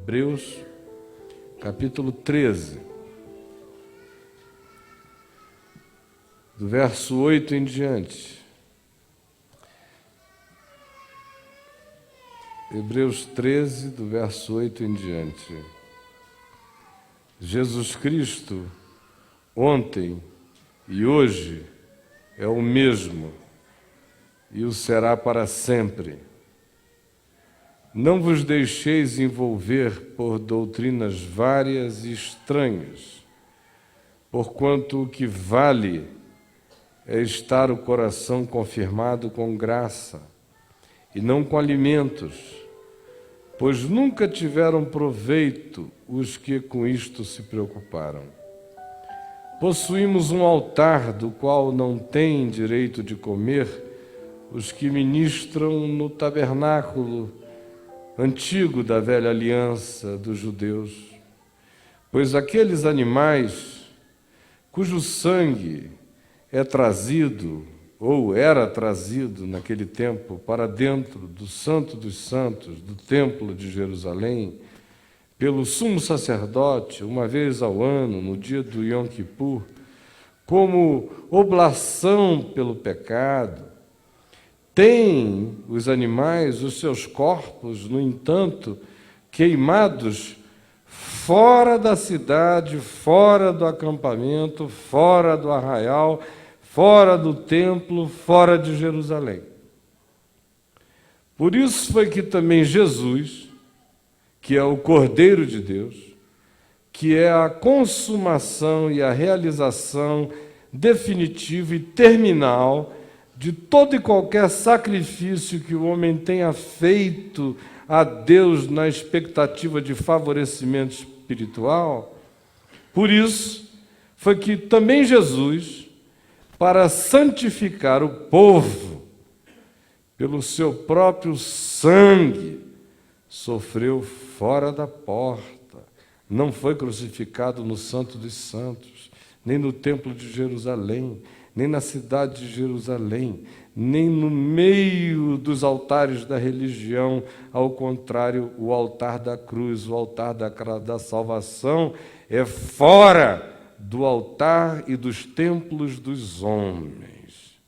Hebreus, capítulo 13, do verso 8 em diante. Hebreus 13, do verso 8 em diante. Jesus Cristo, ontem e hoje, é o mesmo e o será para sempre. Não vos deixeis envolver por doutrinas várias e estranhas, porquanto o que vale é estar o coração confirmado com graça, e não com alimentos, pois nunca tiveram proveito os que com isto se preocuparam. Possuímos um altar do qual não têm direito de comer os que ministram no tabernáculo antigo da velha aliança dos judeus, pois aqueles animais cujo sangue é trazido ou era trazido naquele tempo para dentro do Santo dos Santos, do Templo de Jerusalém, pelo sumo sacerdote, uma vez ao ano, no dia do Yom Kippur, como oblação pelo pecado. Têm os animais os seus corpos, no entanto, queimados fora da cidade, fora do acampamento, fora do arraial, fora do templo, fora de Jerusalém. Por isso foi que também Jesus, que é o Cordeiro de Deus, que é a consumação e a realização definitiva e terminal de todo e qualquer sacrifício que o homem tenha feito a Deus na expectativa de favorecimento espiritual. Por isso foi que também Jesus, para santificar o povo, pelo seu próprio sangue, sofreu fora da porta. Não foi crucificado no Santo dos Santos, nem no Templo de Jerusalém, nem na cidade de Jerusalém, nem no meio dos altares da religião. Ao contrário, o altar da cruz, o altar da salvação, é fora do altar e dos templos dos homens.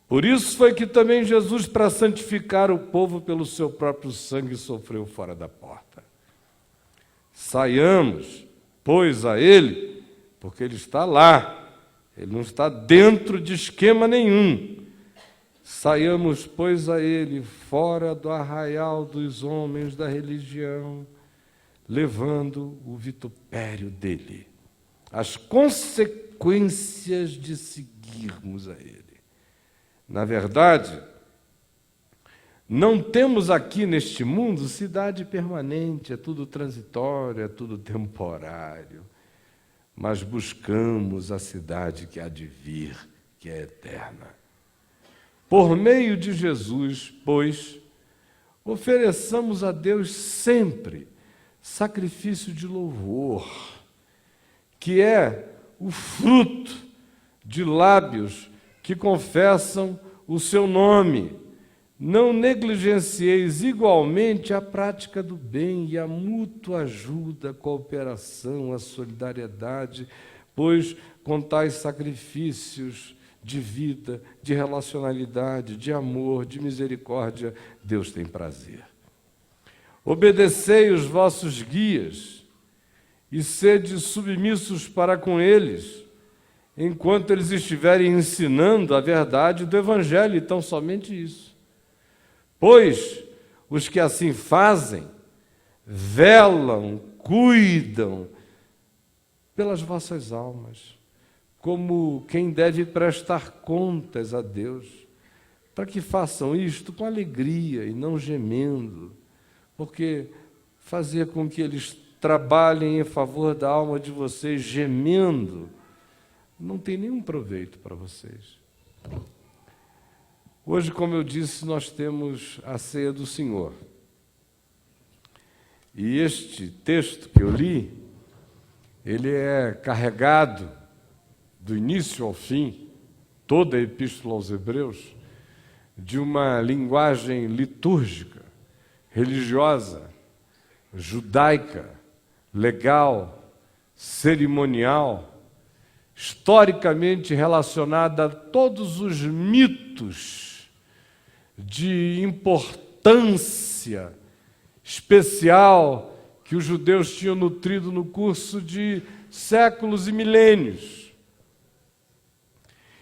Por isso foi que também Jesus, para santificar o povo pelo seu próprio sangue, sofreu fora da porta. Saiamos, pois, a Ele, porque Ele está lá. Ele não está dentro de esquema nenhum. Saiamos, pois, a Ele, fora do arraial dos homens da religião, levando o vitupério dele, as consequências de seguirmos a Ele. Na verdade, não temos aqui neste mundo cidade permanente, é tudo transitório, é tudo temporário. Mas buscamos a cidade que há de vir, que é eterna. Por meio de Jesus, pois, ofereçamos a Deus sempre sacrifício de louvor, que é o fruto de lábios que confessam o seu nome. Não negligencieis igualmente a prática do bem e a mútua ajuda, a cooperação, a solidariedade, pois com tais sacrifícios de vida, de relacionalidade, de amor, de misericórdia, Deus tem prazer. Obedecei os vossos guias e sede submissos para com eles, enquanto eles estiverem ensinando a verdade do Evangelho, e tão somente isso. Pois os que assim fazem, velam, cuidam pelas vossas almas, como quem deve prestar contas a Deus, para que façam isto com alegria e não gemendo, porque fazer com que eles trabalhem em favor da alma de vocês gemendo não tem nenhum proveito para vocês. Hoje, como eu disse, nós temos a ceia do Senhor. E este texto que eu li, ele é carregado do início ao fim, toda a Epístola aos Hebreus, de uma linguagem litúrgica, religiosa, judaica, legal, cerimonial, historicamente relacionada a todos os mitos de importância especial que os judeus tinham nutrido no curso de séculos e milênios,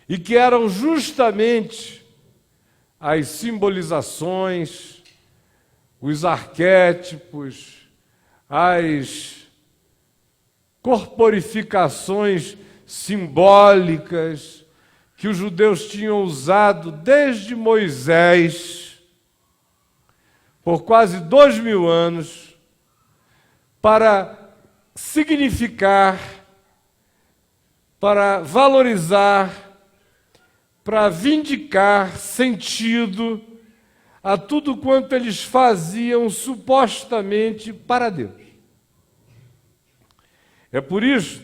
e que eram justamente as simbolizações, os arquétipos, as corporificações simbólicas que os judeus tinham usado desde Moisés, por quase 2000 anos, para significar, para valorizar, para vindicar sentido a tudo quanto eles faziam supostamente para Deus. É por isso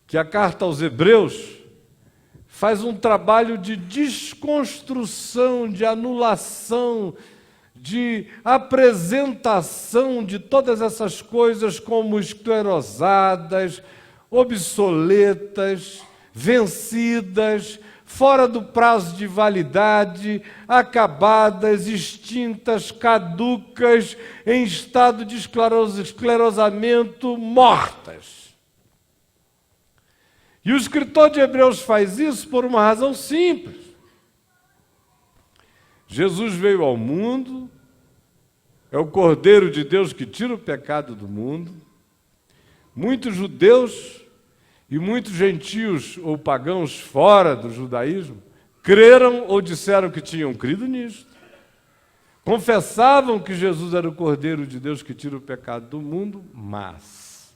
que a carta aos Hebreus faz um trabalho de desconstrução, de anulação, de apresentação de todas essas coisas como esclerosadas, obsoletas, vencidas, fora do prazo de validade, acabadas, extintas, caducas, em estado de esclerosamento, mortas. E o escritor de Hebreus faz isso por uma razão simples. Jesus veio ao mundo, é o Cordeiro de Deus que tira o pecado do mundo. Muitos judeus e muitos gentios ou pagãos fora do judaísmo creram ou disseram que tinham crido nisto. Confessavam que Jesus era o Cordeiro de Deus que tira o pecado do mundo, mas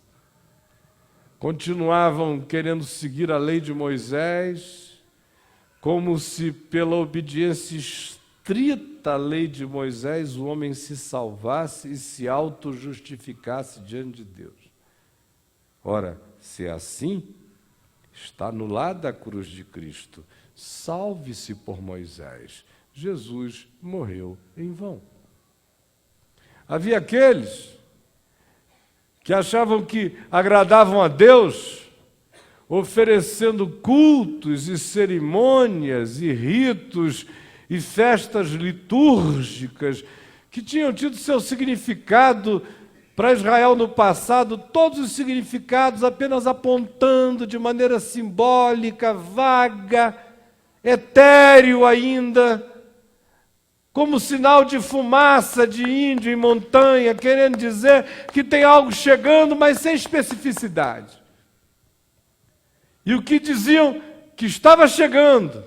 continuavam querendo seguir a lei de Moisés, como se pela obediência estrita à lei de Moisés o homem se salvasse e se auto-justificasse diante de Deus. Ora, se é assim, está anulada a cruz de Cristo. Salve-se por Moisés. Jesus morreu em vão. Havia aqueles que achavam que agradavam a Deus, oferecendo cultos e cerimônias e ritos e festas litúrgicas que tinham tido seu significado para Israel no passado, todos os significados apenas apontando de maneira simbólica, vaga, etéreo ainda, como sinal de fumaça de índio em montanha, querendo dizer que tem algo chegando, mas sem especificidade. E o que diziam que estava chegando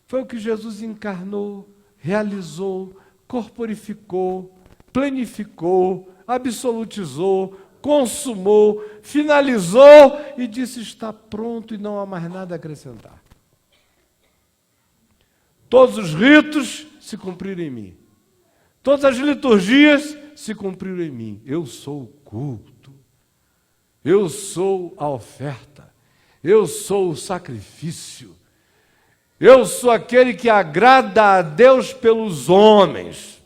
foi o que Jesus encarnou, realizou, corporificou, plenificou, absolutizou, consumou, finalizou e disse: está pronto e não há mais nada a acrescentar. Todos os ritos se cumpriram em mim. Todas as liturgias se cumpriram em mim. Eu sou o culto. Eu sou a oferta. Eu sou o sacrifício. Eu sou aquele que agrada a Deus pelos homens.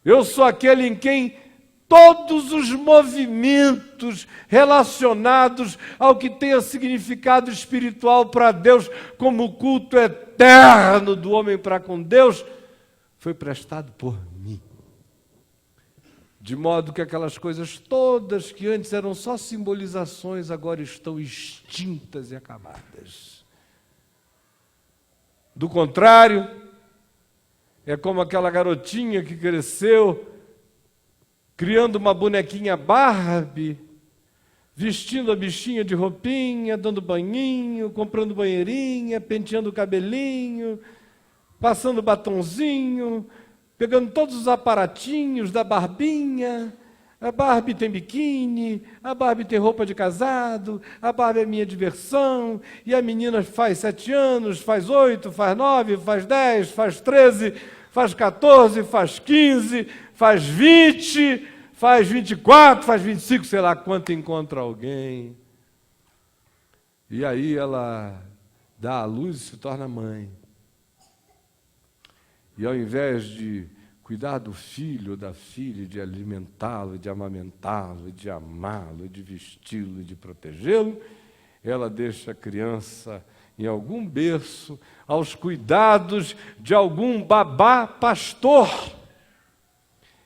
Eu sou aquele em quem todos os movimentos relacionados ao que tenha significado espiritual para Deus, como o culto eterno do homem para com Deus, foi prestado por mim. De modo que aquelas coisas todas que antes eram só simbolizações, agora estão extintas e acabadas. Do contrário, é como aquela garotinha que cresceu criando uma bonequinha Barbie, vestindo a bichinha de roupinha, dando banhinho, comprando banheirinha, penteando o cabelinho, passando batonzinho, pegando todos os aparatinhos da Barbinha. A Barbie tem biquíni, a Barbie tem roupa de casado, a Barbie é minha diversão, e a menina faz 7 anos, faz 8, faz 9, faz 10, faz 13, faz 14, faz 15, faz 20, faz 24, faz 25, sei lá quanto encontra alguém. E aí ela dá à luz e se torna mãe. E ao invés de cuidar do filho ou da filha, de alimentá-lo, de amamentá-lo, de amá-lo, de vesti-lo, de protegê-lo, ela deixa a criança em algum berço, aos cuidados de algum babá pastor,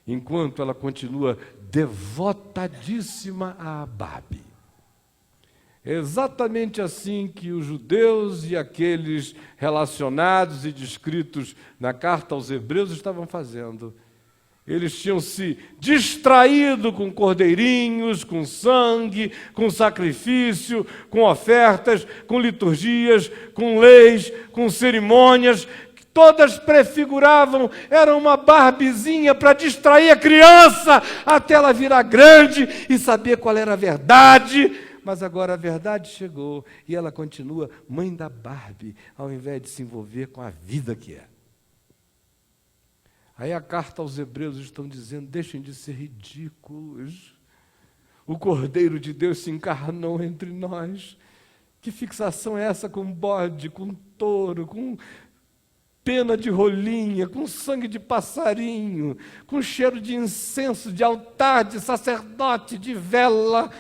enquanto ela continua devotadíssima a Barbie. É exatamente assim que os judeus e aqueles relacionados e descritos na carta aos Hebreus estavam fazendo. Eles tinham se distraído com cordeirinhos, com sangue, com sacrifício, com ofertas, com liturgias, com leis, com cerimônias, que todas prefiguravam, era uma barbezinha para distrair a criança até ela virar grande e saber qual era a verdade. Mas agora a verdade chegou e ela continua mãe da Barbie, ao invés de se envolver com a vida que é. Aí a carta aos Hebreus estão dizendo, deixem de ser ridículos. O Cordeiro de Deus se encarnou entre nós. Que fixação é essa com bode, com touro, com pena de rolinha, com sangue de passarinho, com cheiro de incenso, de altar, de sacerdote, de vela,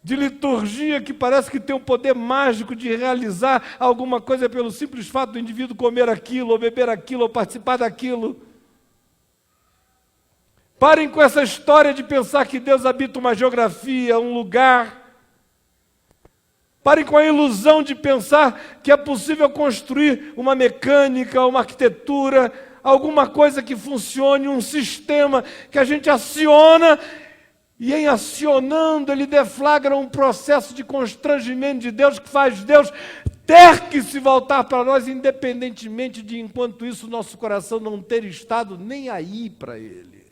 de liturgia que parece que tem um poder mágico de realizar alguma coisa pelo simples fato do indivíduo comer aquilo, ou beber aquilo, ou participar daquilo. Parem com essa história de pensar que Deus habita uma geografia, um lugar. Parem com a ilusão de pensar que é possível construir uma mecânica, uma arquitetura, alguma coisa que funcione, um sistema que a gente aciona e em acionando ele deflagra um processo de constrangimento de Deus que faz Deus ter que se voltar para nós, independentemente de, enquanto isso, nosso coração não ter estado nem aí para Ele.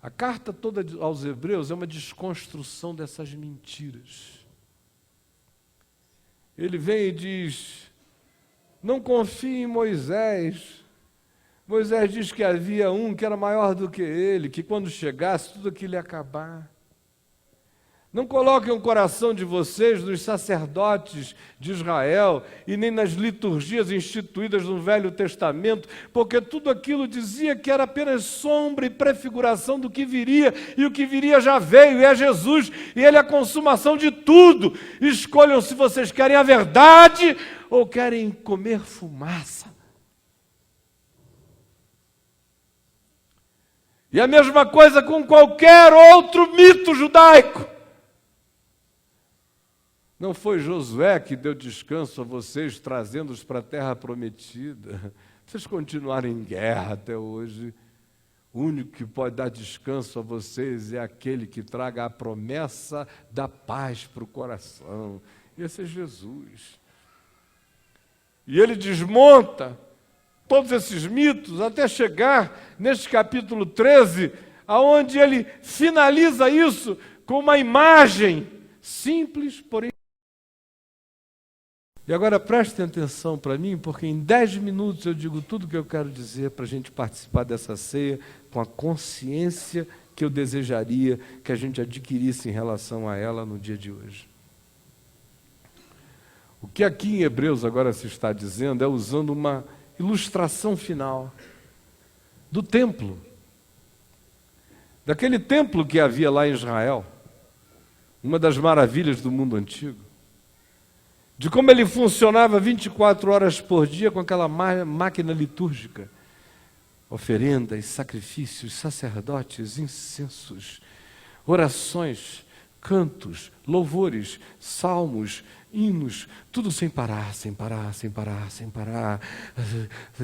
A carta toda aos Hebreus é uma desconstrução dessas mentiras. Ele vem e diz, não confie em Moisés. Moisés diz que havia um que era maior do que ele, que quando chegasse tudo aquilo ia acabar. Não coloquem o coração de vocês nos sacerdotes de Israel e nem nas liturgias instituídas no Velho Testamento, porque tudo aquilo dizia que era apenas sombra e prefiguração do que viria, e o que viria já veio, e é Jesus, e Ele é a consumação de tudo. Escolham se vocês querem a verdade ou querem comer fumaça. E a mesma coisa com qualquer outro mito judaico. Não foi Josué que deu descanso a vocês, trazendo-os para a terra prometida. Vocês continuarem em guerra até hoje. O único que pode dar descanso a vocês é aquele que traga a promessa da paz para o coração. Esse é Jesus. E ele desmonta todos esses mitos até chegar neste capítulo 13, aonde ele finaliza isso com uma imagem simples, porém. E agora prestem atenção para mim, porque em 10 minutos eu digo tudo o que eu quero dizer para a gente participar dessa ceia com a consciência que eu desejaria que a gente adquirisse em relação a ela no dia de hoje. O que aqui em Hebreus agora se está dizendo é usando uma ilustração final do templo. Daquele templo que havia lá em Israel, uma das maravilhas do mundo antigo. De como ele funcionava 24 horas por dia com aquela máquina litúrgica. Oferendas, sacrifícios, sacerdotes, incensos, orações, cantos, louvores, salmos, hinos, tudo sem parar, sem parar, sem parar, sem parar,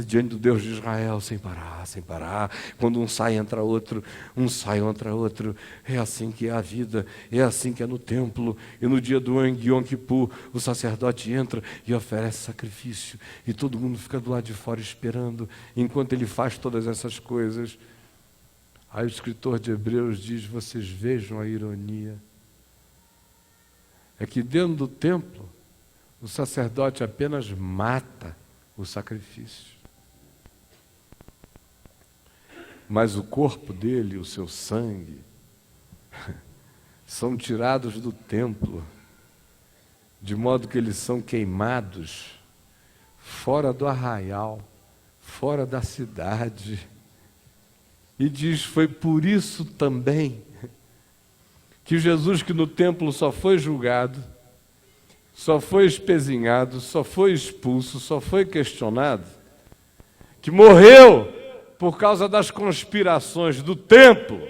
diante do Deus de Israel, sem parar, sem parar. Quando um sai, entra outro, um sai, entra outro. É assim que é a vida, é assim que é no templo. E no dia do Yom Kippur, o sacerdote entra e oferece sacrifício. E todo mundo fica do lado de fora esperando, enquanto ele faz todas essas coisas. Aí o escritor de Hebreus diz, vocês vejam a ironia. É que dentro do templo, o sacerdote apenas mata o sacrifício. Mas o corpo dele, o seu sangue, são tirados do templo, de modo que eles são queimados fora do arraial, fora da cidade. E diz, foi por isso também que Jesus, que no templo só foi julgado, só foi espezinhado, só foi expulso, só foi questionado, que morreu por causa das conspirações do templo,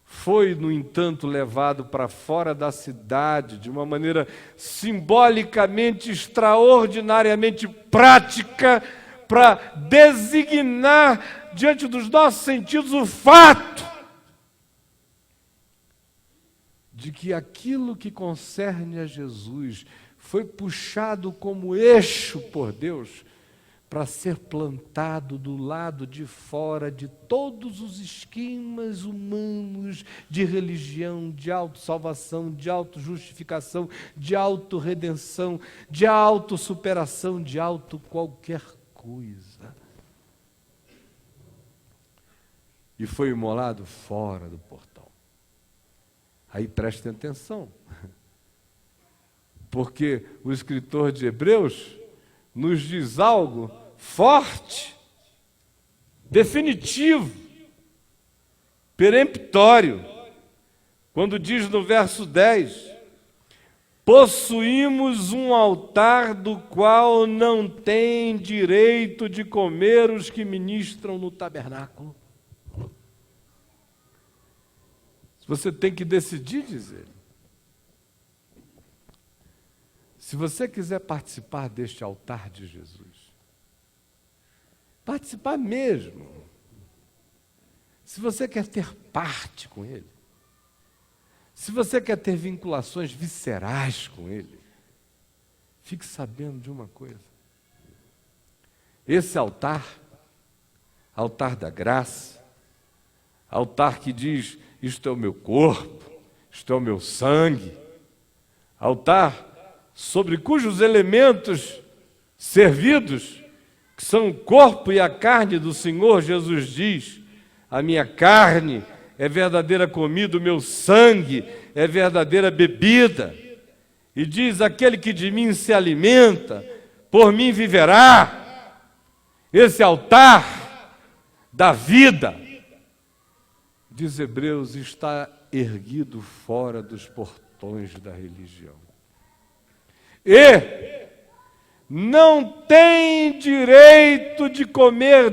foi, no entanto, levado para fora da cidade de uma maneira simbolicamente, extraordinariamente prática, para designar diante dos nossos sentidos o fato de que aquilo que concerne a Jesus foi puxado como eixo por Deus para ser plantado do lado de fora de todos os esquemas humanos de religião, de autossalvação, de autojustificação, de autorredenção, de autossuperação, de auto qualquer coisa. E foi imolado fora do portão. Aí prestem atenção, porque o escritor de Hebreus nos diz algo forte, definitivo, peremptório, quando diz no verso 10, possuímos um altar do qual não tem direito de comer os que ministram no tabernáculo. Você tem que decidir, diz ele. Se você quiser participar deste altar de Jesus, participar mesmo, se você quer ter parte com Ele, se você quer ter vinculações viscerais com Ele, fique sabendo de uma coisa. Esse altar, altar da graça, altar que diz, isto é o meu corpo, isto é o meu sangue, altar sobre cujos elementos servidos, que são o corpo e a carne do Senhor, Jesus diz, a minha carne é verdadeira comida, o meu sangue é verdadeira bebida. E diz, aquele que de mim se alimenta, por mim viverá. Esse altar da vida, diz Hebreus, está erguido fora dos portões da religião. E não tem direito de comer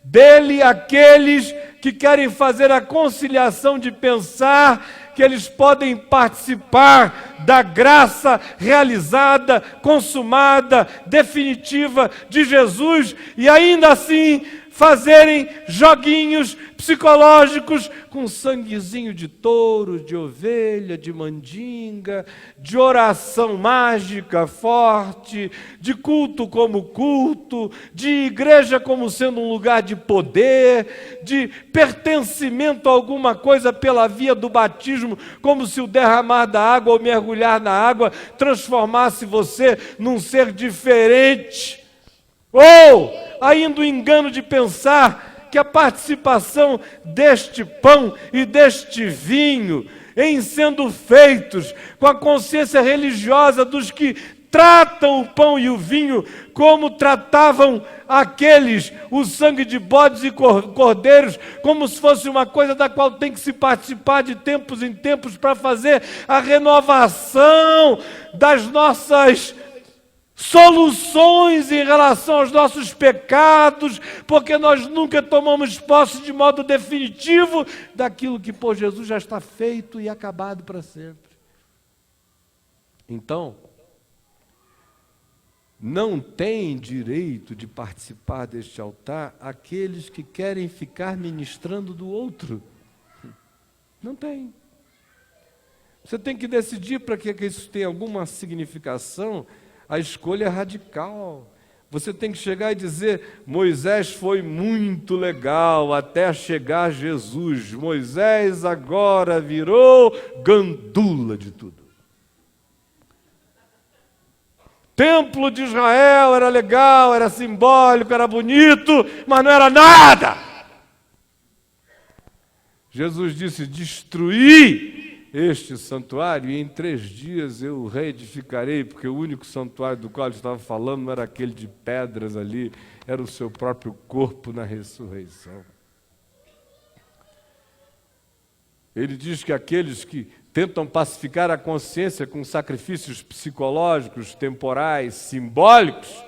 dele aqueles que querem fazer a conciliação de pensar que eles podem participar da graça realizada, consumada, definitiva de Jesus e ainda assim fazerem joguinhos psicológicos com sanguezinho de touro, de ovelha, de mandinga, de oração mágica forte, de culto como culto, de igreja como sendo um lugar de poder, de pertencimento a alguma coisa pela via do batismo, como se o derramar da água ou mergulhar na água transformasse você num ser diferente. Ou ainda o engano de pensar que a participação deste pão e deste vinho, em sendo feitos com a consciência religiosa dos que tratam o pão e o vinho como tratavam aqueles, o sangue de bodes e cordeiros, como se fosse uma coisa da qual tem que se participar de tempos em tempos para fazer a renovação das nossas soluções em relação aos nossos pecados, porque nós nunca tomamos posse de modo definitivo daquilo que por Jesus já está feito e acabado para sempre. Então, não tem direito de participar deste altar aqueles que querem ficar ministrando do outro. Não tem. Você tem que decidir para que isso tenha alguma significação. A escolha é radical. Você tem que chegar e dizer, Moisés foi muito legal até chegar Jesus. Moisés agora virou gandula de tudo. Templo de Israel era legal, era simbólico, era bonito, mas não era nada. Jesus disse, destruí este santuário, e em 3 dias eu o reedificarei, porque o único santuário do qual ele estava falando não era aquele de pedras ali, era o seu próprio corpo na ressurreição. Ele diz que aqueles que tentam pacificar a consciência com sacrifícios psicológicos, temporais, simbólicos,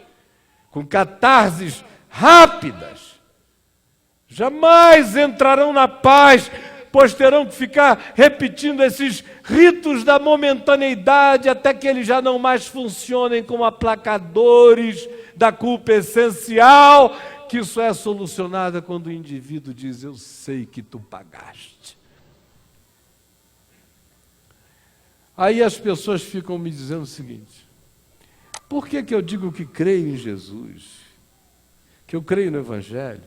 com catarses rápidas, jamais entrarão na paz, pois terão que ficar repetindo esses ritos da momentaneidade até que eles já não mais funcionem como aplacadores da culpa essencial, que só é solucionada quando o indivíduo diz: eu sei que tu pagaste. Aí as pessoas ficam me dizendo o seguinte: por que eu digo que creio em Jesus, que eu creio no Evangelho,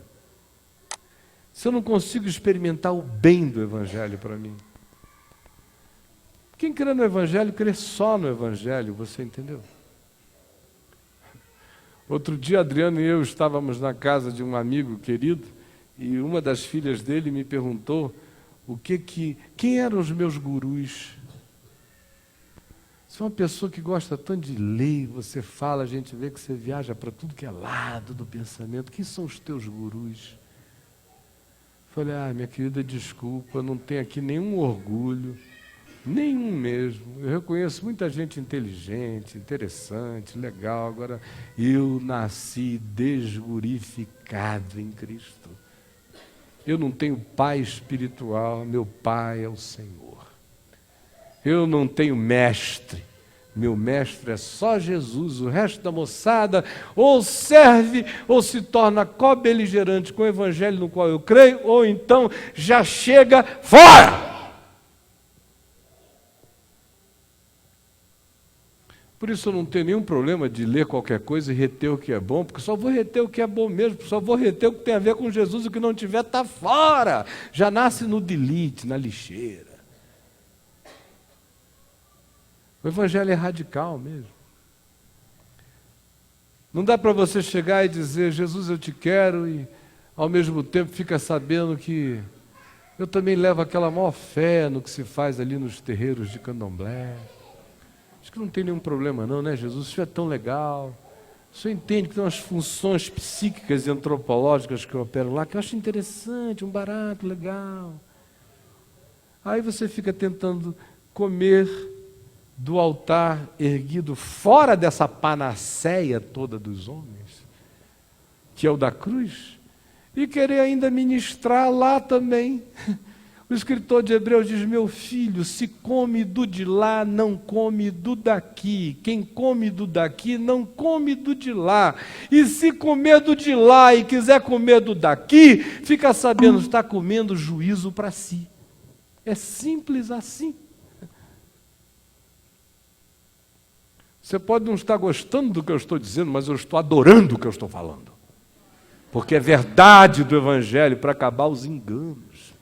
se eu não consigo experimentar o bem do Evangelho para mim? Quem crê no Evangelho, crê só no Evangelho, você entendeu? Outro dia, Adriano e eu estávamos na casa de um amigo querido, e uma das filhas dele me perguntou quem eram os meus gurus. Se é uma pessoa que gosta tanto de ler, você fala, a gente vê que você viaja para tudo que é lado do pensamento. Quem são os teus gurus? Falei: minha querida, desculpa, eu não tenho aqui nenhum orgulho, nenhum mesmo. Eu reconheço muita gente inteligente, interessante, legal. Agora, eu nasci desgurificado em Cristo. Eu não tenho pai espiritual, meu pai é o Senhor. Eu não tenho mestre, meu mestre é só Jesus. O resto da moçada ou serve ou se torna co-beligerante com o Evangelho no qual eu creio, ou então já chega fora. Por isso eu não tenho nenhum problema de ler qualquer coisa e reter o que é bom, porque só vou reter o que é bom mesmo, só vou reter o que tem a ver com Jesus. O que não tiver está fora, já nasce no delete, na lixeira. O Evangelho é radical mesmo. Não dá para você chegar e dizer: Jesus, eu te quero, e ao mesmo tempo fica sabendo que eu também levo aquela maior fé no que se faz ali nos terreiros de candomblé. Acho que não tem nenhum problema não, né, Jesus? Isso é tão legal. O senhor entende que tem umas funções psíquicas e antropológicas que operam lá, que eu acho interessante, um barato, legal. Aí você fica tentando comer do altar erguido fora dessa panaceia toda dos homens, que é o da cruz, e querer ainda ministrar lá também. O escritor de Hebreus diz: meu filho, se come do de lá, não come do daqui. Quem come do daqui, não come do de lá. E se comer do de lá e quiser comer do daqui, fica sabendo, está comendo juízo para si. É simples assim. Você pode não estar gostando do que eu estou dizendo, mas eu estou adorando o que eu estou falando. Porque é verdade do Evangelho para acabar os enganos.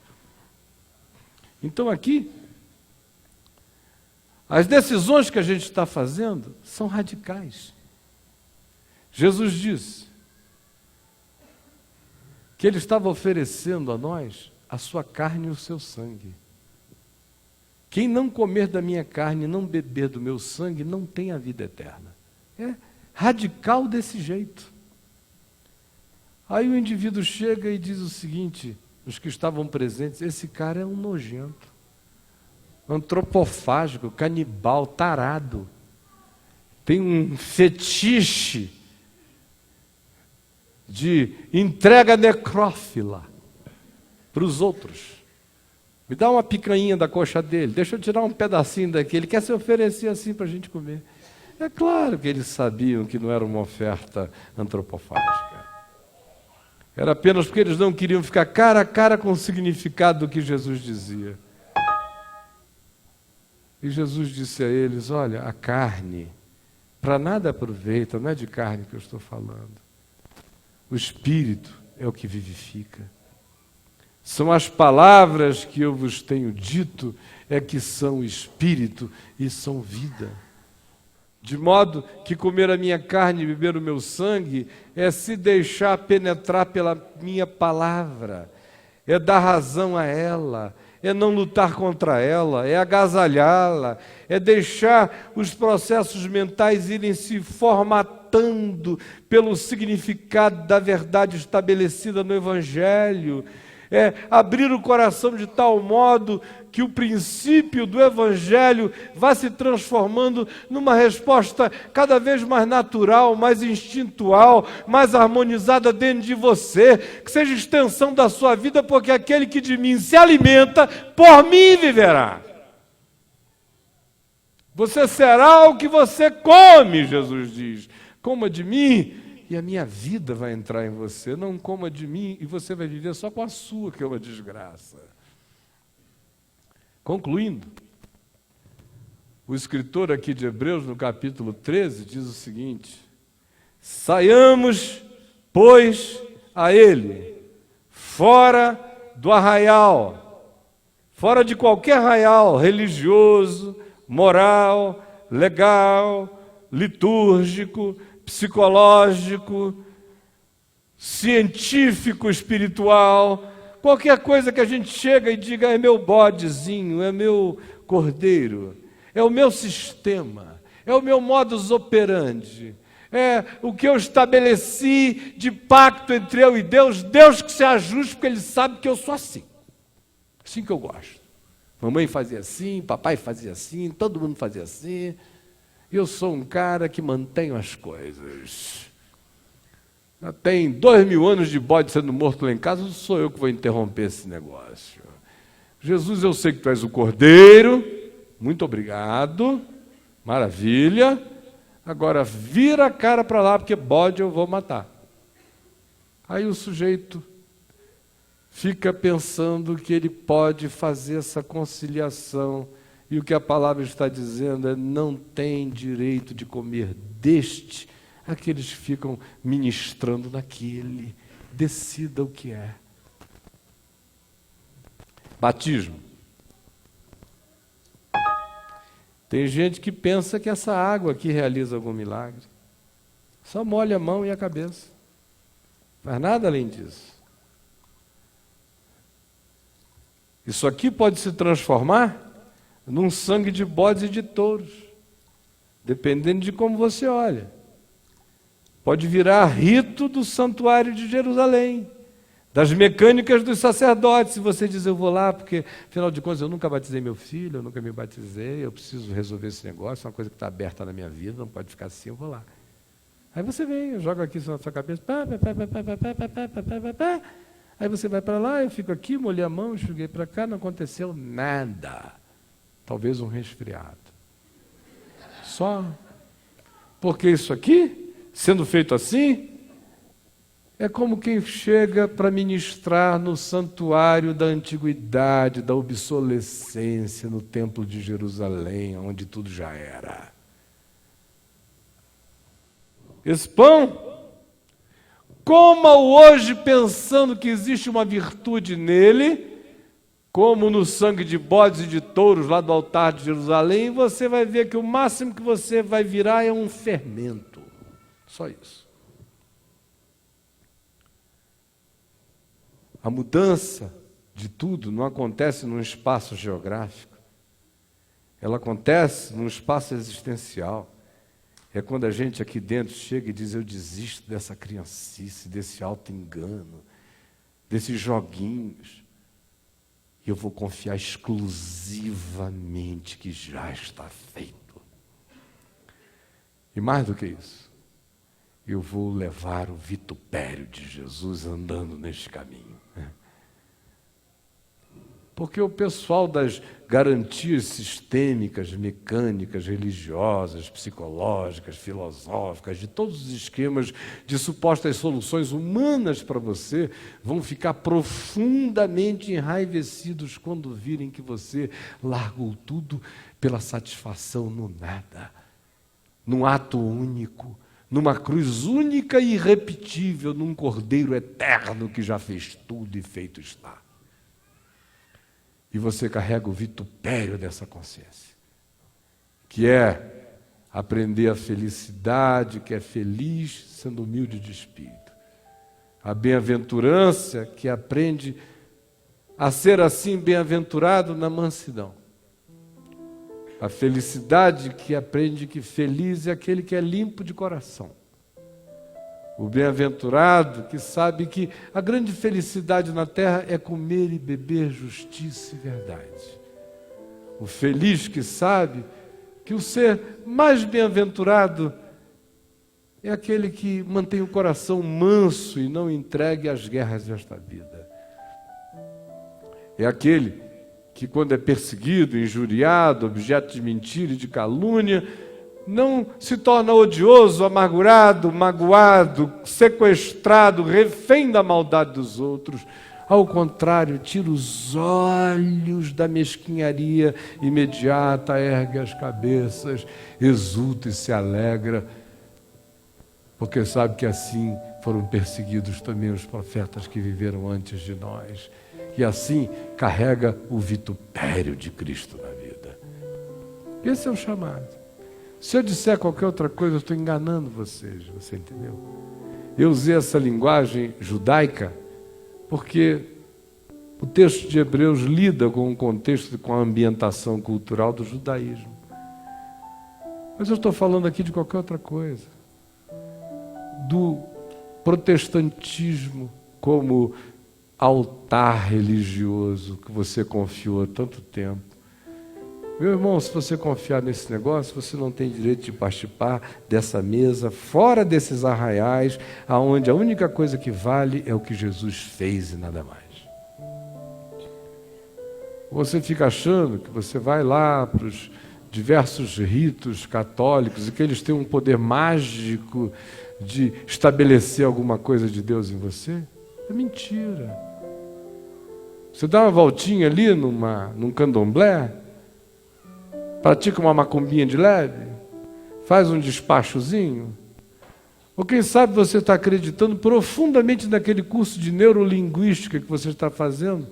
Então aqui, as decisões que a gente está fazendo são radicais. Jesus disse que Ele estava oferecendo a nós a sua carne e o seu sangue. Quem não comer da minha carne e não beber do meu sangue não tem a vida eterna. É radical desse jeito. Aí o indivíduo chega e diz o seguinte, os que estavam presentes: esse cara é um nojento, antropofágico, canibal, tarado, tem um fetiche de entrega necrófila para os outros. Me dá uma picanha da coxa dele, deixa eu tirar um pedacinho daqui. Ele quer se oferecer assim para a gente comer. É claro que eles sabiam que não era uma oferta antropofágica. Era apenas porque eles não queriam ficar cara a cara com o significado do que Jesus dizia. E Jesus disse a eles: olha, a carne para nada aproveita, não é de carne que eu estou falando. O Espírito é o que vivifica. São as palavras que eu vos tenho dito, é que são espírito e são vida. De modo que comer a minha carne e beber o meu sangue é se deixar penetrar pela minha palavra, é dar razão a ela, é não lutar contra ela, é agasalhá-la, é deixar os processos mentais irem se formatando pelo significado da verdade estabelecida no Evangelho, é abrir o coração de tal modo que o princípio do Evangelho vá se transformando numa resposta cada vez mais natural, mais instintual, mais harmonizada dentro de você, que seja extensão da sua vida, porque aquele que de mim se alimenta, por mim viverá. Você será o que você come, Jesus diz. Coma de mim e a minha vida vai entrar em você. Não coma de mim e você vai viver só com a sua, que é uma desgraça. Concluindo, o escritor aqui de Hebreus, no capítulo 13, diz o seguinte: saiamos, pois, a ele, fora do arraial, fora de qualquer arraial religioso, moral, legal, litúrgico, psicológico, científico, espiritual, qualquer coisa que a gente chega e diga, é meu bodezinho, é meu cordeiro, é o meu sistema, é o meu modus operandi, é o que eu estabeleci de pacto entre eu e Deus, Deus que se ajuste, porque Ele sabe que eu sou assim que eu gosto. Mamãe fazia assim, papai fazia assim, todo mundo fazia assim. Eu sou um cara que mantenho as coisas. Já tem 2000 anos de bode sendo morto lá em casa, não sou eu que vou interromper esse negócio. Jesus, eu sei que tu és o cordeiro, muito obrigado, maravilha. Agora vira a cara para lá, porque bode eu vou matar. Aí o sujeito fica pensando que ele pode fazer essa conciliação. E o que a palavra está dizendo é: não tem direito de comer deste. Aqueles ficam ministrando naquele. Decida o que é. Batismo. Tem gente que pensa que essa água aqui realiza algum milagre. Só molha a mão e a cabeça. Faz nada além disso. Isso aqui pode se transformar num sangue de bodes e de touros, dependendo de como você olha. Pode virar rito do santuário de Jerusalém, das mecânicas dos sacerdotes. Se você diz, eu vou lá, porque, afinal de contas, eu nunca batizei meu filho, eu nunca me batizei, eu preciso resolver esse negócio, é uma coisa que está aberta na minha vida, não pode ficar assim, eu vou lá. Aí você vem, eu jogo aqui na sua cabeça, aí você vai para lá, eu fico aqui, molhei a mão, enxuguei para cá, não aconteceu nada. Talvez um resfriado. Só. Porque isso aqui, sendo feito assim, é como quem chega para ministrar no santuário da antiguidade, da obsolescência, no templo de Jerusalém, onde tudo já era. Esse pão, coma-o hoje pensando que existe uma virtude nele, como no sangue de bodes e de touros lá do altar de Jerusalém, você vai ver que o máximo que você vai virar é um fermento. Só isso. A mudança de tudo não acontece num espaço geográfico. Ela acontece num espaço existencial. É quando a gente aqui dentro chega e diz, eu desisto dessa criancice, desse auto-engano, desses joguinhos. E eu vou confiar exclusivamente que já está feito. E mais do que isso, eu vou levar o vitupério de Jesus andando neste caminho. Porque o pessoal das garantias sistêmicas, mecânicas, religiosas, psicológicas, filosóficas, de todos os esquemas de supostas soluções humanas para você, vão ficar profundamente enraivecidos quando virem que você largou tudo pela satisfação no nada, num ato único, numa cruz única e irrepetível, num cordeiro eterno que já fez tudo e feito está. E você carrega o vitupério dessa consciência, que é aprender a felicidade, que é feliz sendo humilde de espírito. A bem-aventurança, que aprende a ser assim bem-aventurado na mansidão. A felicidade que aprende que feliz é aquele que é limpo de coração. O bem-aventurado que sabe que a grande felicidade na terra é comer e beber justiça e verdade. O feliz que sabe que o ser mais bem-aventurado é aquele que mantém o coração manso e não entregue às guerras desta vida. É aquele que, quando é perseguido, injuriado, objeto de mentira e de calúnia, não se torna odioso, amargurado, magoado, sequestrado, refém da maldade dos outros. Ao contrário, tira os olhos da mesquinharia imediata, ergue as cabeças, exulta e se alegra, porque sabe que assim foram perseguidos também os profetas que viveram antes de nós. E assim carrega o vitupério de Cristo na vida. Esse é o chamado. Se eu disser qualquer outra coisa, eu estou enganando vocês, você entendeu? Eu usei essa linguagem judaica porque o texto de Hebreus lida com o contexto e com a ambientação cultural do judaísmo. Mas eu estou falando aqui de qualquer outra coisa. Do protestantismo como altar religioso que você confiou há tanto tempo. Meu irmão, se você confiar nesse negócio, você não tem direito de participar dessa mesa, fora desses arraiais, aonde a única coisa que vale é o que Jesus fez e nada mais. Você fica achando que você vai lá para os diversos ritos católicos e que eles têm um poder mágico de estabelecer alguma coisa de Deus em você? É mentira. Você dá uma voltinha ali num candomblé, pratica uma macumbinha de leve, faz um despachozinho, ou quem sabe você está acreditando profundamente naquele curso de neurolinguística que você está fazendo,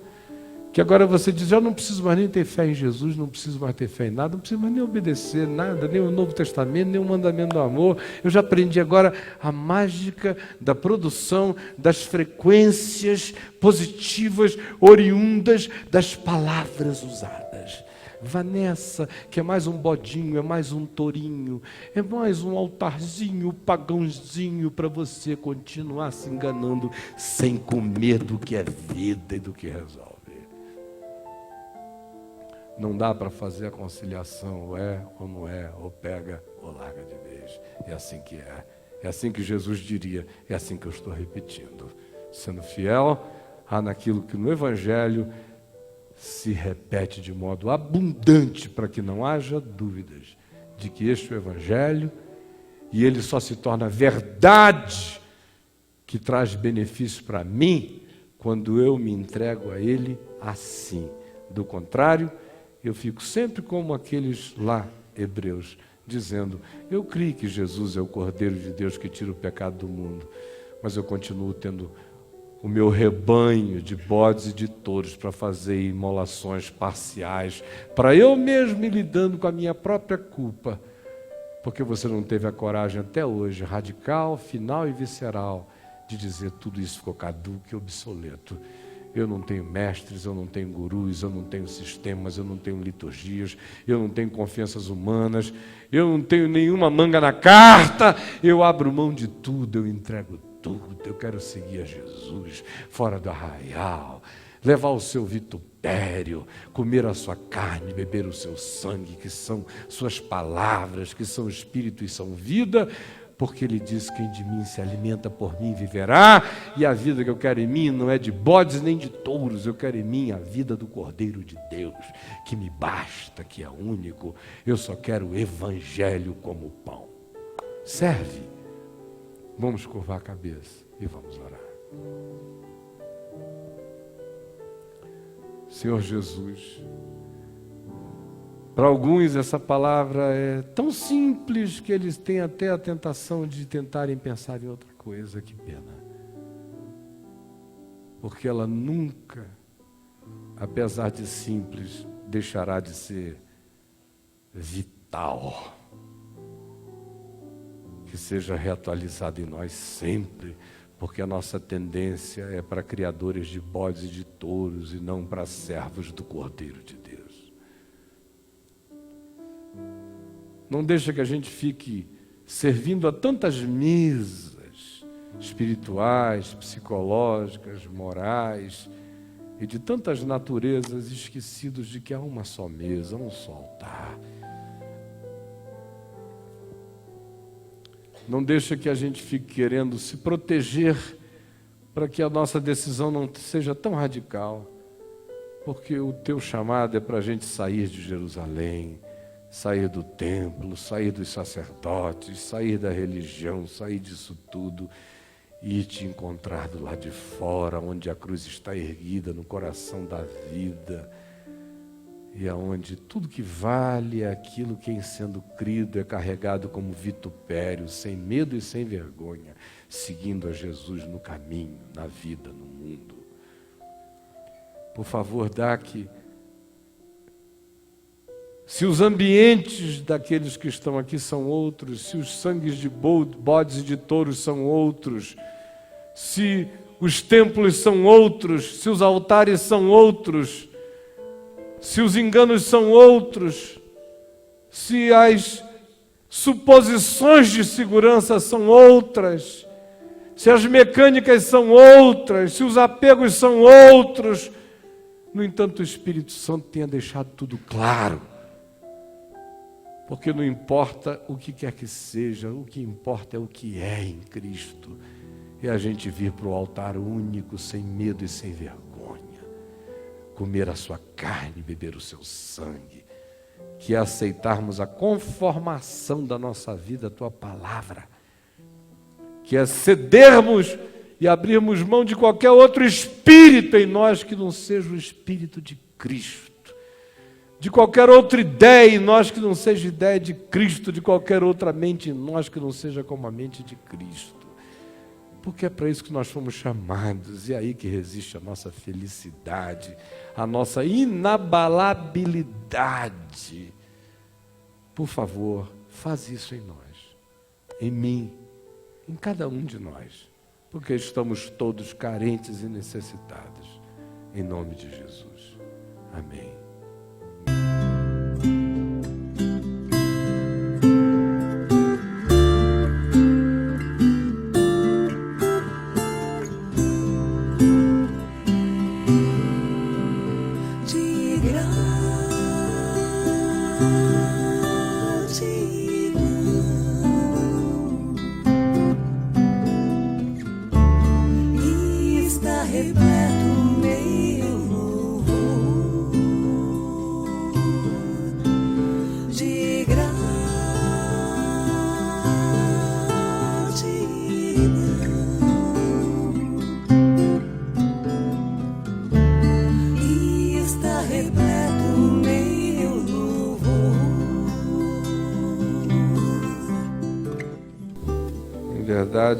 que agora você diz, eu não preciso mais nem ter fé em Jesus, não preciso mais ter fé em nada, não preciso mais nem obedecer nada, nem o Novo Testamento, nem o mandamento do amor. Eu já aprendi agora a mágica da produção das frequências positivas oriundas das palavras usadas. Vá nessa, que é mais um bodinho, é mais um tourinho, é mais um altarzinho, pagãozinho para você continuar se enganando sem comer do que é vida e do que resolve. Não dá para fazer a conciliação, ou é ou não é, ou pega ou larga de vez. É assim que é. É assim que Jesus diria, é assim que eu estou repetindo. Sendo fiel naquilo que no Evangelho se repete de modo abundante, para que não haja dúvidas de que este é o Evangelho, e ele só se torna verdade que traz benefício para mim quando eu me entrego a ele assim. Do contrário, eu fico sempre como aqueles lá, hebreus, dizendo, eu creio que Jesus é o Cordeiro de Deus que tira o pecado do mundo, mas eu continuo tendo o meu rebanho de bodes e de touros para fazer imolações parciais, para eu mesmo ir lidando com a minha própria culpa, porque você não teve a coragem até hoje, radical, final e visceral, de dizer tudo isso ficou caduco e obsoleto. Eu não tenho mestres, eu não tenho gurus, eu não tenho sistemas, eu não tenho liturgias, eu não tenho confianças humanas, eu não tenho nenhuma manga na carta, eu abro mão de tudo, eu entrego tudo, eu quero seguir a Jesus, fora do arraial, levar o seu vitupério, comer a sua carne, beber o seu sangue, que são suas palavras, que são espírito e são vida, porque ele diz, quem de mim se alimenta por mim viverá, e a vida que eu quero em mim não é de bodes nem de touros, eu quero em mim a vida do Cordeiro de Deus, que me basta, que é único, eu só quero o Evangelho como pão. Serve. Vamos curvar a cabeça e vamos orar. Senhor Jesus, para alguns essa palavra é tão simples que eles têm até a tentação de tentarem pensar em outra coisa. Que pena. Porque ela nunca, apesar de simples, deixará de ser vital. Que seja reatualizada em nós sempre, porque a nossa tendência é para criadores de bodes e de touros e não para servos do Cordeiro de Deus. Não deixa que a gente fique servindo a tantas mesas espirituais, psicológicas, morais e de tantas naturezas, esquecidos de que há uma só mesa, um só altar. Não deixa que a gente fique querendo se proteger para que a nossa decisão não seja tão radical, porque o teu chamado é para a gente sair de Jerusalém, sair do templo, sair dos sacerdotes, sair da religião, sair disso tudo e te encontrar do lado de fora, onde a cruz está erguida no coração da vida, e aonde tudo que vale é aquilo que, em sendo crido, é carregado como vitupério, sem medo e sem vergonha, seguindo a Jesus no caminho, na vida, no mundo. Por favor, dá que, se os ambientes daqueles que estão aqui são outros, se os sangues de bodes e de touros são outros, se os templos são outros, se os altares são outros, se os enganos são outros, se as suposições de segurança são outras, se as mecânicas são outras, se os apegos são outros, no entanto, o Espírito Santo tenha deixado tudo claro. Porque não importa o que quer que seja, o que importa é o que é em Cristo. É a gente vir para o altar único, sem medo e sem vergonha. Comer a sua carne, beber o seu sangue. Que é aceitarmos a conformação da nossa vida à tua palavra. Que é cedermos e abrirmos mão de qualquer outro espírito em nós que não seja o Espírito de Cristo. De qualquer outra ideia em nós que não seja ideia de Cristo, de qualquer outra mente em nós que não seja como a mente de Cristo. Porque é para isso que nós fomos chamados, e é aí que resiste a nossa felicidade, a nossa inabalabilidade. Por favor, faz isso em nós, em mim, em cada um de nós, porque estamos todos carentes e necessitados. Em nome de Jesus. Amém.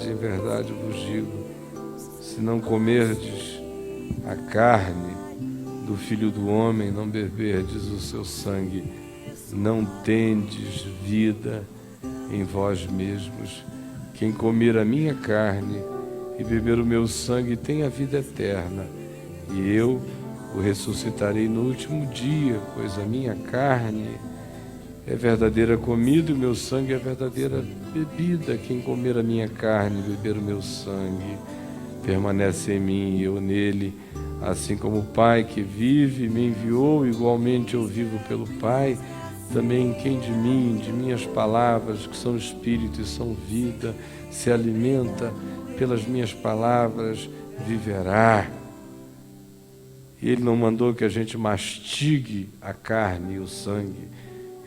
Em verdade vos digo, se não comerdes a carne do Filho do Homem, não beberdes o seu sangue, não tendes vida em vós mesmos. Quem comer a minha carne e beber o meu sangue tem a vida eterna, e eu o ressuscitarei no último dia, pois a minha carne é verdadeira comida e o meu sangue é verdadeira bebida. Quem comer a minha carne e beber o meu sangue permanece em mim e eu nele, assim como o Pai que vive me enviou, igualmente eu vivo pelo Pai. Também quem de mim, de minhas palavras, que são espírito e são vida, se alimenta pelas minhas palavras, viverá. E Ele não mandou que a gente mastigue a carne e o sangue,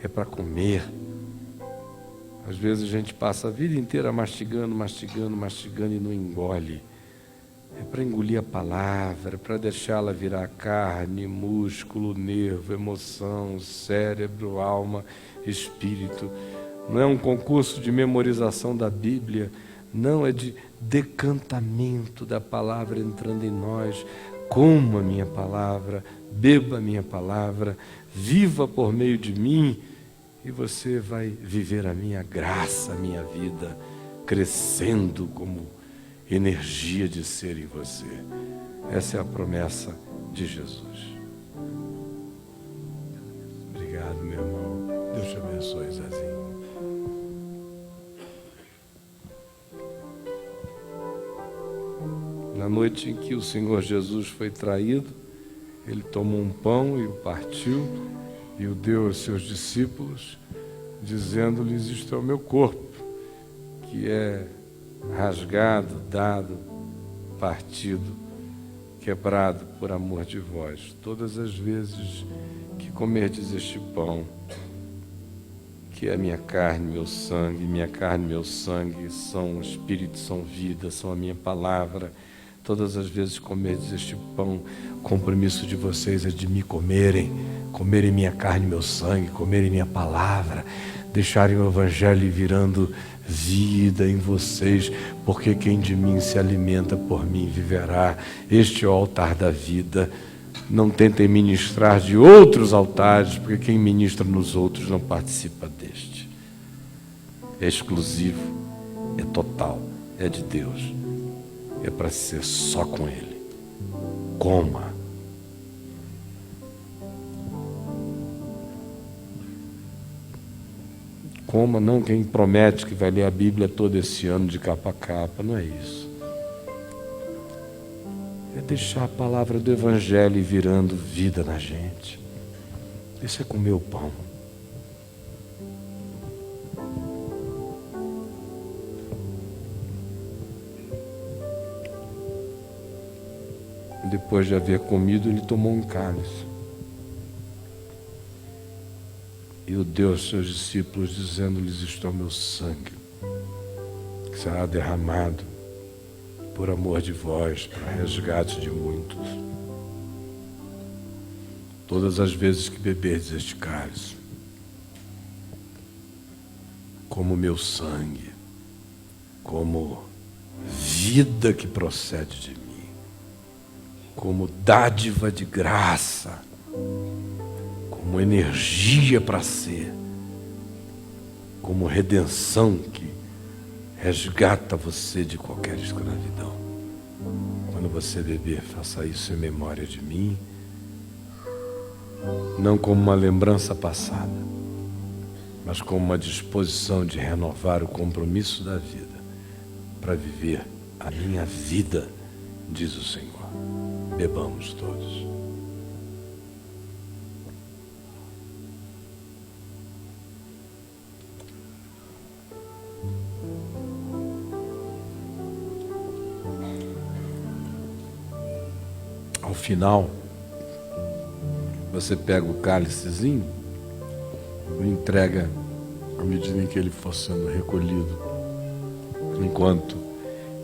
é para comer. Às vezes a gente passa a vida inteira mastigando e não engole. É para engolir a palavra, é para deixá-la virar carne, músculo, nervo, emoção, cérebro, alma, espírito. Não é um concurso de memorização da Bíblia, não, é de decantamento da palavra entrando em nós. Coma a minha palavra, beba a minha palavra, viva por meio de mim, e você vai viver a minha graça, a minha vida, crescendo como energia de ser em você. Essa é a promessa de Jesus. Obrigado, meu irmão. Deus te abençoe, Zezinho. Na noite em que o Senhor Jesus foi traído, ele tomou um pão e o partiu e o deu aos seus discípulos, dizendo-lhes: isto é o meu corpo, que é rasgado, dado, partido, quebrado por amor de vós. Todas as vezes que comerdes este pão, que é minha carne, minha carne, meu sangue, são espírito, são vida, são a minha palavra. Todas as vezes que comerdes este pão, o compromisso de vocês é de me comerem minha carne, meu sangue, comerem minha palavra, deixarem o Evangelho virando vida em vocês, porque quem de mim se alimenta por mim viverá. Este é o altar da vida. Não tentem ministrar de outros altares, porque quem ministra nos outros não participa deste. É exclusivo, é total, é de Deus. É para ser só com Ele. Coma. Coma, não quem promete que vai ler a Bíblia todo esse ano de capa a capa, não é isso. É deixar a palavra do Evangelho virando vida na gente. Isso é comer o pão. Depois de haver comido, ele tomou um cálice e o deu aos seus discípulos, dizendo-lhes: isto é o meu sangue, que será derramado por amor de vós, para resgate de muitos. Todas as vezes que beberdes este cálice, como meu sangue, como vida que procede de mim, como dádiva de graça, como energia para ser, como redenção que resgata você de qualquer escravidão. Quando você beber, faça isso em memória de mim, não como uma lembrança passada, mas como uma disposição de renovar o compromisso da vida, para viver a minha vida, diz o Senhor. Bebamos todos. Ao final, você pega o cálicezinho e entrega à medida em que ele for sendo recolhido. Enquanto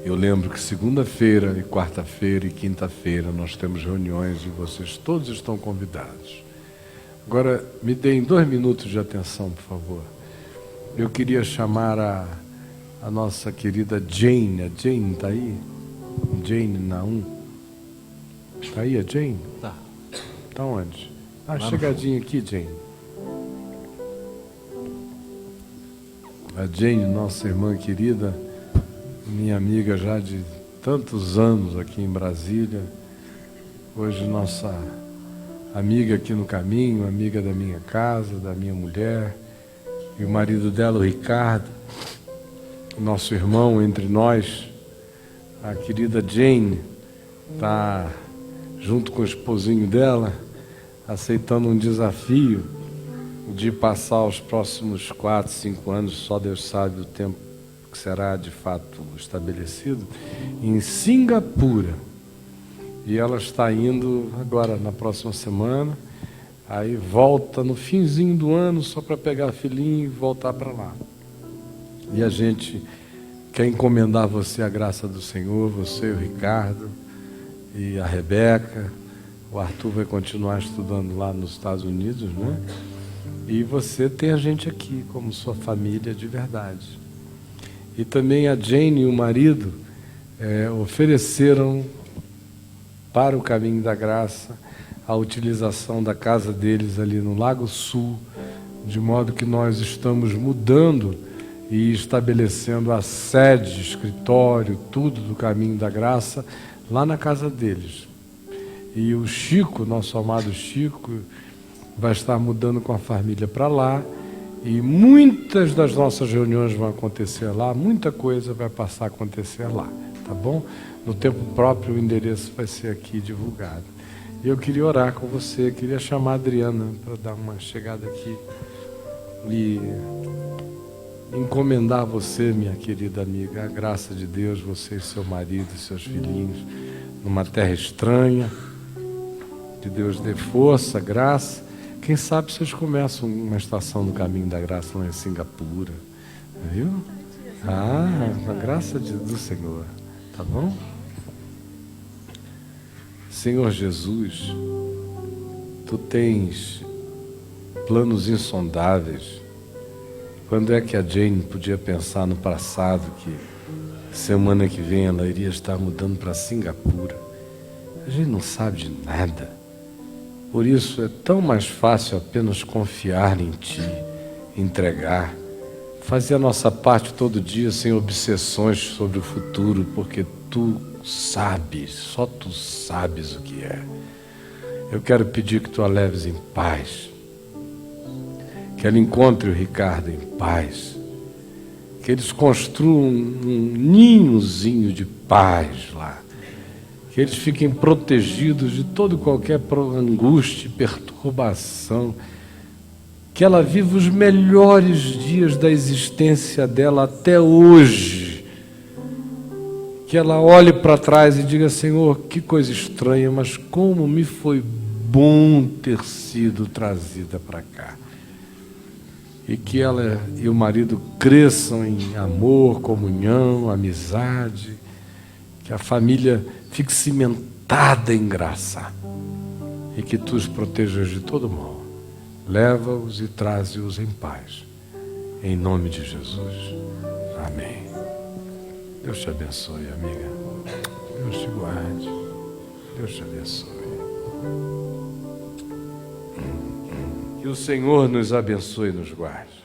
eu lembro que segunda-feira e quarta-feira e quinta-feira nós temos reuniões e vocês todos estão convidados. Agora, me deem 2 minutos de atenção, por favor. Eu queria chamar a nossa querida Jane. A Jane está aí? Jane Naum. Está aí a Jane? Tá. Está onde? Chegadinha aqui, Jane. A Jane, nossa irmã querida, minha amiga já de tantos anos aqui em Brasília, hoje nossa amiga aqui no caminho, amiga da minha casa, da minha mulher, e o marido dela, o Ricardo, nosso irmão entre nós. A querida Jane está junto com o esposinho dela, aceitando um desafio de passar os próximos 4, 5 anos, só Deus sabe o tempo que será de fato estabelecido, em Singapura. E ela está indo agora na próxima semana, aí volta no finzinho do ano só para pegar filhinho e voltar para lá. E a gente quer encomendar você a graça do Senhor, você, o Ricardo e a Rebeca. O Arthur vai continuar estudando lá nos Estados Unidos, né? E você tem a gente aqui como sua família de verdade. E também a Jane e o marido ofereceram para o Caminho da Graça a utilização da casa deles ali no Lago Sul, de modo que nós estamos mudando e estabelecendo a sede, escritório, tudo do Caminho da Graça lá na casa deles. E o Chico, nosso amado Chico, vai estar mudando com a família para lá, e muitas das nossas reuniões vão acontecer lá, muita coisa vai passar a acontecer lá, tá bom? No tempo próprio o endereço vai ser aqui divulgado. Eu queria orar com você, queria chamar a Adriana para dar uma chegada aqui e encomendar a você, minha querida amiga, a graça de Deus, você e seu marido e seus filhinhos, numa terra estranha. Que Deus dê força, graça. Quem sabe vocês começam uma estação no Caminho da Graça lá em Singapura, viu? A graça do Senhor, tá bom? Senhor Jesus, Tu tens planos insondáveis. Quando é que a Jane podia pensar no passado que semana que vem ela iria estar mudando para Singapura? A gente não sabe de nada. Por isso é tão mais fácil apenas confiar em Ti, entregar, fazer a nossa parte todo dia sem obsessões sobre o futuro, porque Tu sabes, só Tu sabes o que é. Eu quero pedir que Tu a leves em paz, que ela encontre o Ricardo em paz, que eles construam um ninhozinho de paz lá, que eles fiquem protegidos de toda e qualquer angústia e perturbação, que ela viva os melhores dias da existência dela até hoje, que ela olhe para trás e diga: Senhor, que coisa estranha, mas como me foi bom ter sido trazida para cá. E que ela e o marido cresçam em amor, comunhão, amizade, que a família fique cimentada em graça e que Tu os protejas de todo mal. Leva-os e traze-os em paz. Em nome de Jesus. Amém. Deus te abençoe, amiga. Deus te guarde. Deus te abençoe. Que o Senhor nos abençoe e nos guarde.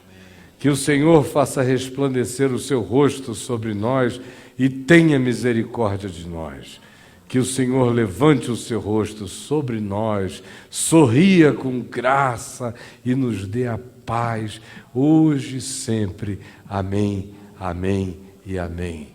Que o Senhor faça resplandecer o seu rosto sobre nós e tenha misericórdia de nós. Que o Senhor levante o seu rosto sobre nós, sorria com graça e nos dê a paz, hoje e sempre. Amém, amém e amém.